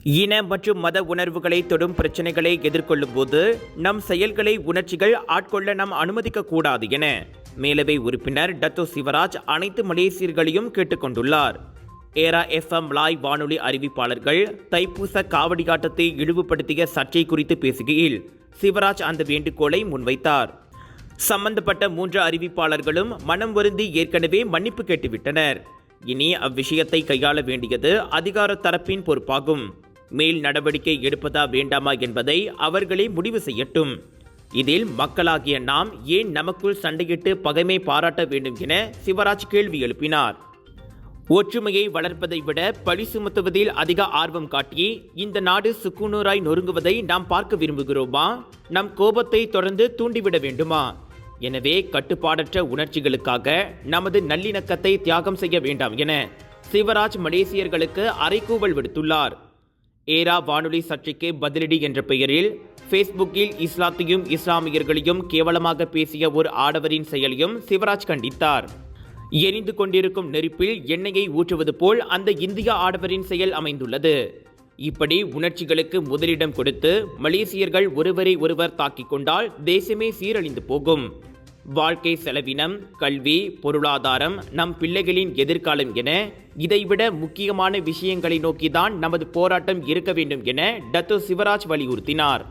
இன மற்றும் மத உணர்வுகளை தொடும் பிரச்சனைகளை எதிர்கொள்ளும் போது நம் செயல்களை உணர்ச்சிகள் ஆட்கொள்ள நாம் அனுமதிக்க கூடாது என மேலவை உறுப்பினர் டத்தோ சிவராஜ் அனைத்து மலேசியர்களையும் கேட்டுக்கொண்டுள்ளார். ஏரா FM லாய் வானொலி அறிவிப்பாளர்கள் தைப்பூச காவடியாட்டத்தை இழிவுபடுத்திய சர்ச்சை குறித்து பேசுகையில் சிவராஜ் அந்த வேண்டுகோளை முன்வைத்தார். சம்பந்தப்பட்ட 3 அறிவிப்பாளர்களும் மனம் வருந்தி ஏற்கனவே மன்னிப்பு கேட்டுவிட்டனர். இனி அவ்விஷயத்தை கையாள வேண்டியது அதிகார தரப்பின் பொறுப்பாகும். மேல் நடவடிக்கை எடுப்பதா வேண்டாமா என்பதை அவர்களே முடிவு செய்யட்டும். இதில் மக்களாகிய நாம் ஏன் நமக்குள் சண்டையிட்டு பகைமை பாராட்ட வேண்டும் என சிவராஜ் கேள்வி எழுப்பினார். ஒற்றுமையை வளர்ப்பதை விட பழி சுமத்துவதில் அதிக ஆர்வம் காட்டி இந்த நாடு சுக்குநூறாய் நொறுங்குவதை நாம் பார்க்க விரும்புகிறோமா? நம் கோபத்தை தொடர்ந்து தூண்டிவிட வேண்டுமா? எனவே கட்டுப்பாடற்ற உணர்ச்சிகளுக்காக நமது நல்லிணக்கத்தை தியாகம் செய்ய வேண்டாம் என சிவராஜ் மலேசியர்களுக்கு அறைகூவல் விடுத்துள்ளார். ஏரா வானொலி சர்ச்சைக்கு பதிலடி என்ற பெயரில் ஃபேஸ்புக்கில் இஸ்லாத்தையும் இஸ்லாமியர்களையும் கேவலமாக பேசிய ஒரு ஆடவரின் செயலையும் சிவராஜ் கண்டித்தார். எரிந்து கொண்டிருக்கும் நெருப்பில் எண்ணெயை ஊற்றுவது போல் அந்த இந்திய ஆடவரின் செயல் அமைந்துள்ளது. இப்படி உணர்ச்சிகளுக்கு முதலிடம் கொடுத்து மலேசியர்கள் ஒருவரை ஒருவர் தாக்கிக் கொண்டால் தேசமே சீரழிந்து போகும். வாழ்க்கை செலவினம், கல்வி, பொருளாதாரம், நம் பிள்ளைகளின் எதிர்காலம் என இதைவிட முக்கியமான விஷயங்களை நோக்கிதான் நமது போராட்டம் இருக்க வேண்டும் என டத்தோ சிவராஜ் வலியுறுத்தினார்.